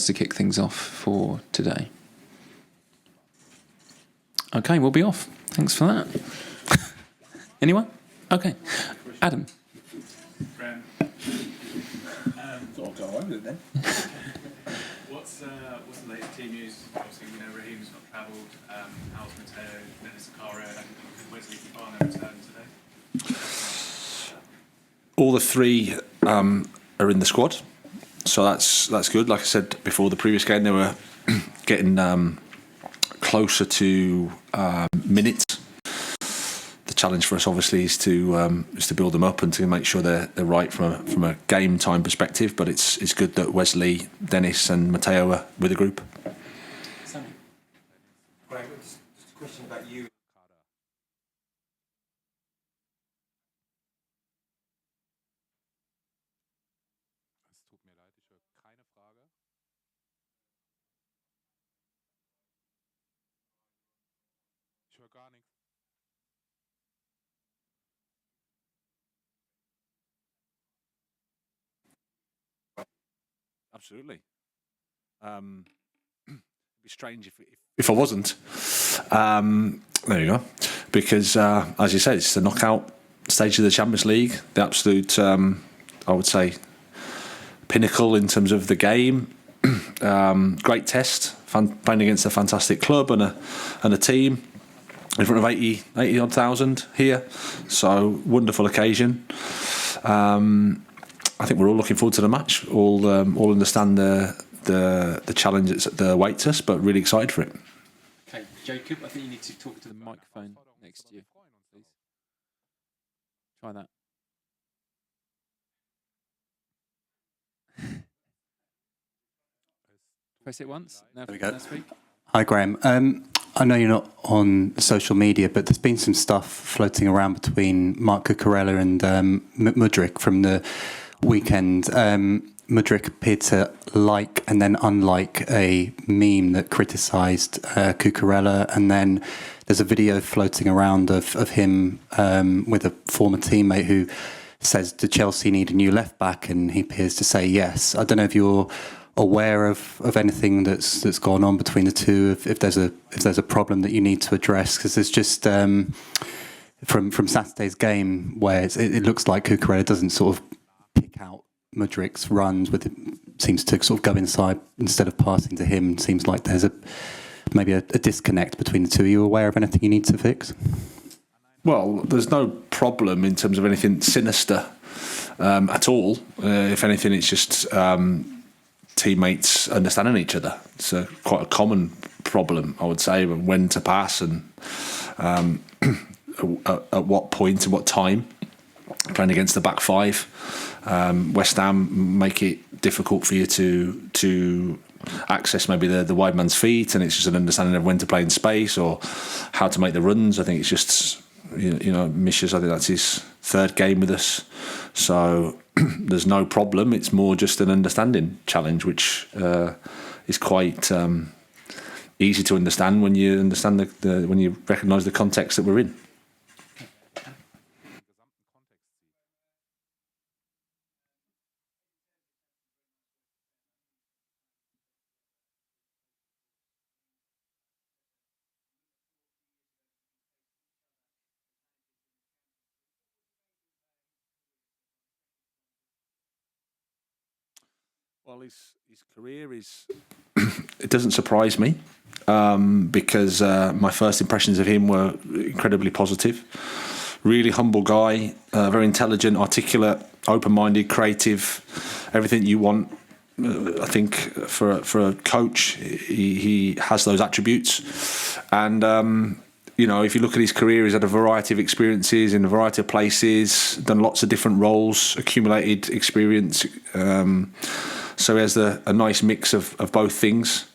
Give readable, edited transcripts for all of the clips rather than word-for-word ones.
wants to kick things off for today? Okay, we'll be off. Thanks for that. Anyone? Okay. Adam. Graham. I'll go over it then. What's the latest team news? Obviously, Raheem's not travelled. How's Mateo, Denis, Zakaria, and Wesley Fofana returned today? All the three are in the squad, so that's good. Like I said before, the previous game they were getting closer to minutes. The challenge for us obviously is to build them up and to make sure they're right from a game time perspective. But it's good that Wesley, Denis, and Mateo are with the group. Sammy. Right, just a question about you. Absolutely. It'd be strange if I wasn't. There you go. Because as you said, it's the knockout stage of the Champions League. The absolute, I would say, pinnacle in terms of the game. Great test. Playing against a fantastic club and a team in front of 80 odd thousand here. So wonderful occasion. I think we're all looking forward to the match. All understand the challenge that awaits us, but really excited for it. Okay, Jacob, I think you need to talk to the microphone next to you, please. Try that. Press it once. Now There we go. Speak. Hi, Graham. I know you're not on social media, but there's been some stuff floating around between Mudryk Cucurella and Mudryk from the weekend. Mudryk appeared to like and then unlike a meme that criticised Cucurella, and then there's a video floating around of him with a former teammate who says, "Do Chelsea need a new left back?" And he appears to say yes. I don't know if you're aware of anything that's gone on between the two, if there's a problem that you need to address, because there's just from Saturday's game where it looks like Cucurella doesn't sort of pick out Mudryk's runs, seems to sort of go inside instead of passing to him. Seems like there's maybe a disconnect between the two. Are you aware of anything you need to fix? Well, there's no problem in terms of anything sinister at all. If anything, it's just teammates understanding each other. It's quite a common problem, I would say, when to pass and at what point and what time. Playing against the back five, West Ham make it difficult for you to access maybe the wide man's feet, and it's just an understanding of when to play in space or how to make the runs. I think it's just Misha's, I think that's his third game with us, so there's no problem. It's more just an understanding challenge, which is quite easy to understand when you understand when you recognise the context that we're in. Well, his career is... it doesn't surprise me because my first impressions of him were incredibly positive. Really humble guy, very intelligent, articulate, open-minded, creative, everything you want. I think for a coach, he has those attributes. And, if you look at his career, he's had a variety of experiences in a variety of places, done lots of different roles, accumulated experience. So he has a nice mix of both things.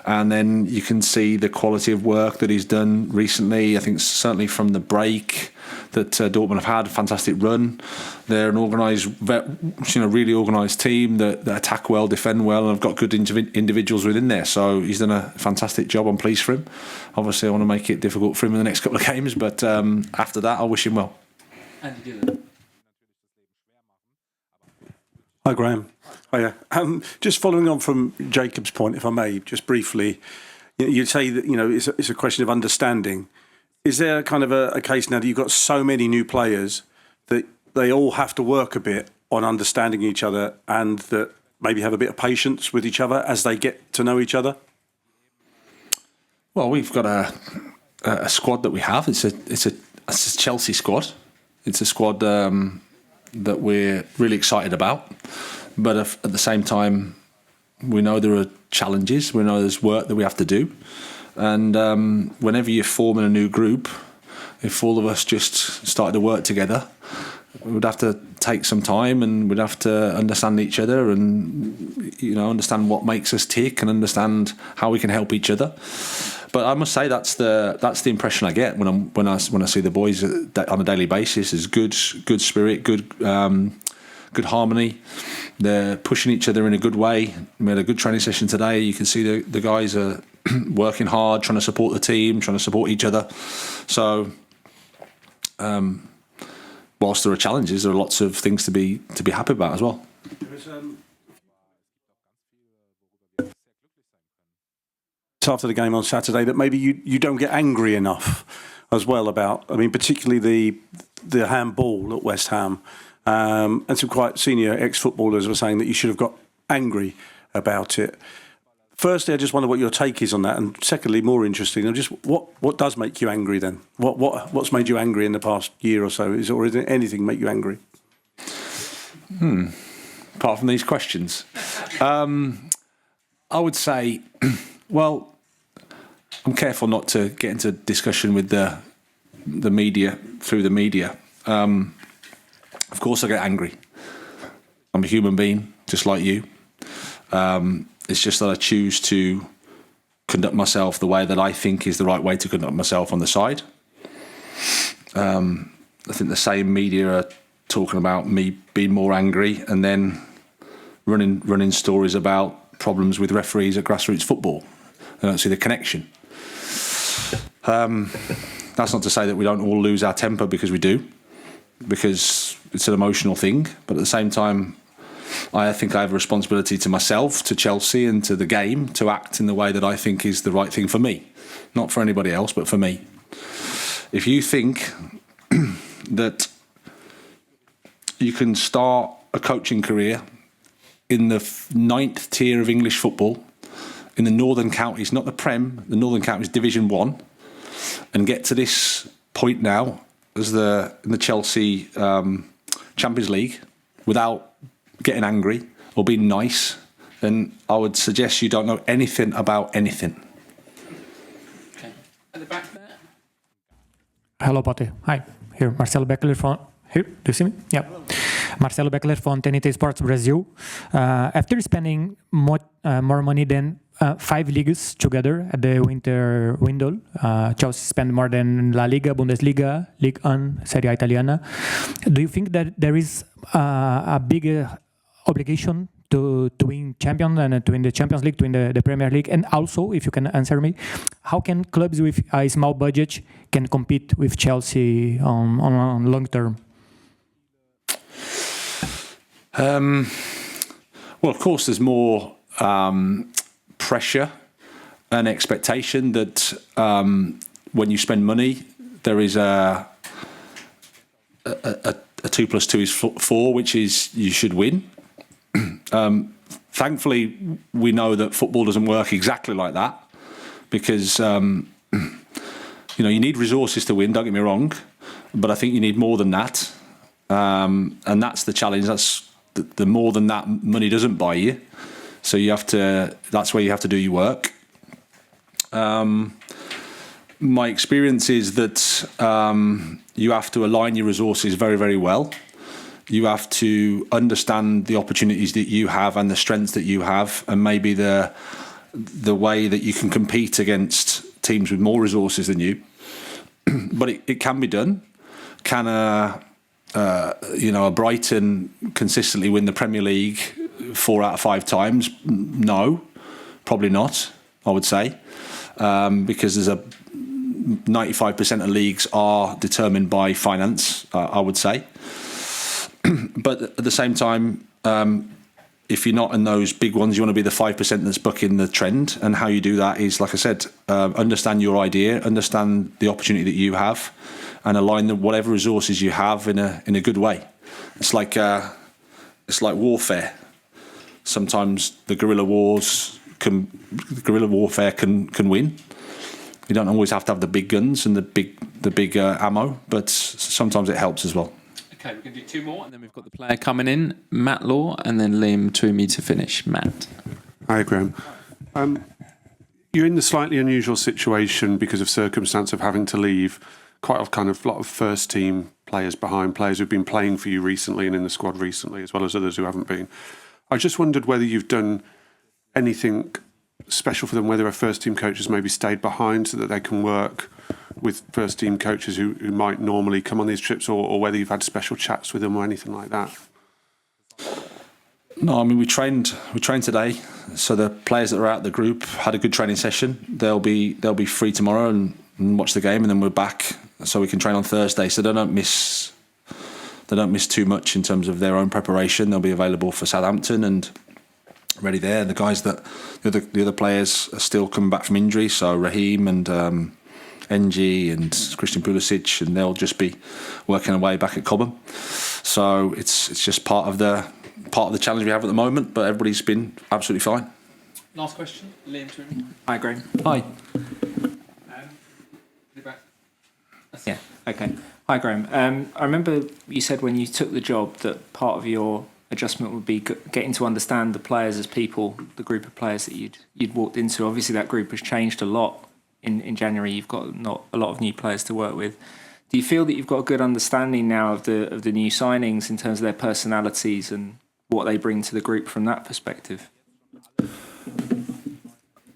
And then you can see the quality of work that he's done recently. I think certainly from the break that Dortmund have had, a fantastic run. They're an organised, really organised team that attack well, defend well, and have got good individuals within there. So he's done a fantastic job. I'm pleased for him. Obviously, I want to make it difficult for him in the next couple of games, but after that, I wish him well. Andy Dillon. Hi, Graham. Oh, yeah. Just following on from Jacob's point, if I may, just briefly, you say that it's a question of understanding. Is there kind of a case now that you've got so many new players that they all have to work a bit on understanding each other and that maybe have a bit of patience with each other as they get to know each other? Well, we've got a squad that we have. It's a Chelsea squad. It's a squad that we're really excited about. But at the same time, we know there are challenges. We know there's work that we have to do. And whenever you're forming a new group, if all of us just started to work together, we would have to take some time and we'd have to understand each other and understand what makes us tick and understand how we can help each other. But I must say that's the impression I get when I see the boys on a daily basis. Is good spirit, good harmony. They're pushing each other in a good way. We had a good training session today. You can see the guys are working hard, trying to support the team, trying to support each other. So, whilst there are challenges, there are lots of things to be happy about as well. After the game on Saturday, that maybe you don't get angry enough as well about, particularly the handball at West Ham. And some quite senior ex-footballers were saying that you should have got angry about it. Firstly, I just wonder what your take is on that, and secondly, more interesting, just what does make you angry then? What's made you angry in the past year or so? Is there anything make you angry? Apart from these questions, I would say, well, I'm careful not to get into discussion with the media through the media. Of course I get angry. I'm a human being, just like you. It's just that I choose to conduct myself the way that I think is the right way to conduct myself on the side. I think the same media are talking about me being more angry and then running stories about problems with referees at grassroots football. I don't see the connection. That's not to say that we don't all lose our temper, because we do, because it's an emotional thing. But at the same time, I think I have a responsibility to myself, to Chelsea and to the game to act in the way that I think is the right thing for me. Not for anybody else, but for me. If you think that you can start a coaching career in the ninth tier of English football, in the Northern Counties, not the Prem, the Northern Counties Division 1, and get to this point now as in the Chelsea Champions League without getting angry or being nice, then I would suggest you don't know anything about anything. Okay. At the back there. Hello, Pote. Hi. Here, Marcelo Beckler from... Here, do you see me? Yeah. Marcelo Beckler from TNT Sports Brazil. After spending more money than 5 leagues together at the winter window, Chelsea spent more than La Liga, Bundesliga, Ligue 1, Serie A Italiana. Do you think that there is a bigger obligation to win champions and to win the Champions League, to win the Premier League? And also, if you can answer me, how can clubs with a small budget can compete with Chelsea on long term? Well, of course, there's more pressure and expectation that when you spend money, there is a 2 + 2 is 4, which is you should win. Thankfully, we know that football doesn't work exactly like that, because you need resources to win. Don't get me wrong, but I think you need more than that, and that's the challenge. That's the more than that money doesn't buy you. So you have to. That's where you have to do your work. My experience is that you have to align your resources very, very well. You have to understand the opportunities that you have and the strengths that you have, and maybe the way that you can compete against teams with more resources than you. But it can be done. Can a Brighton consistently win the Premier League 4 out of 5 times? No, probably not, I would say, because there's 95% of leagues are determined by finance, I would say. But at the same time, if you're not in those big ones, you want to be the 5% that's bucking the trend. And how you do that is, like I said, understand your idea, understand the opportunity that you have, and align whatever resources you have in a good way. It's like warfare. Sometimes the guerrilla warfare can win. You don't always have to have the big guns and the big ammo, but sometimes it helps as well. Okay, we're going to do two more, and then we've got the player coming in, Matt Law, and then Liam Toomey to finish. Matt. Hi, Graham. You're in the slightly unusual situation because of circumstance of having to leave quite a lot of first team players behind, players who've been playing for you recently and in the squad recently, as well as others who haven't been. I just wondered whether you've done anything special for them, whether a first team coach has maybe stayed behind so that they can work with first team coaches who might normally come on these trips, or whether you've had special chats with them or anything like that. No, I mean we trained today, so the players that are out of the group had a good training session. They'll be free tomorrow and watch the game, and then we're back so we can train on Thursday. So they don't miss too much in terms of their own preparation. They'll be available for Southampton and ready there. The guys the other players are still coming back from injury, so Raheem and NG and Christian Pulisic, and they'll just be working away back at Cobham. So it's just part of the challenge we have at the moment, but everybody's been absolutely fine. Last question, Liam Toomey. Hi, Graham. Hi. Back. Yeah, okay. Hi, Graham. I remember you said when you took the job that part of your adjustment would be getting to understand the players as people, the group of players that you'd walked into. Obviously, that group has changed a lot. In January, you've got not a lot of new players to work with. Do you feel that you've got a good understanding now of the new signings in terms of their personalities and what they bring to the group from that perspective?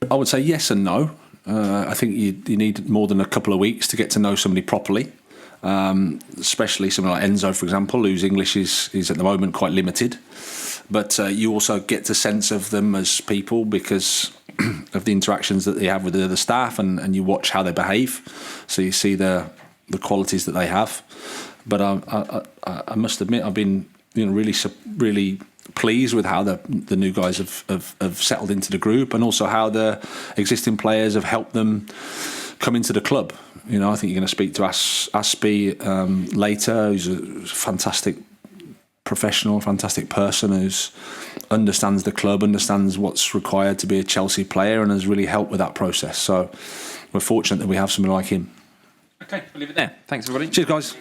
I would say yes and no. I think you need more than a couple of weeks to get to know somebody properly, especially someone like Enzo, for example, whose English is at the moment quite limited. But you also get the sense of them as people because of the interactions that they have with the other staff, and you watch how they behave, so you see the qualities that they have. But I must admit, I've been really pleased with how the new guys have settled into the group, and also how the existing players have helped them come into the club. I think you're going to speak to Aspie later, who's a fantastic professional, fantastic person who understands the club, understands what's required to be a Chelsea player, and has really helped with that process. So we're fortunate that we have someone like him. Okay, we'll leave it there. Thanks, everybody. Cheers, guys.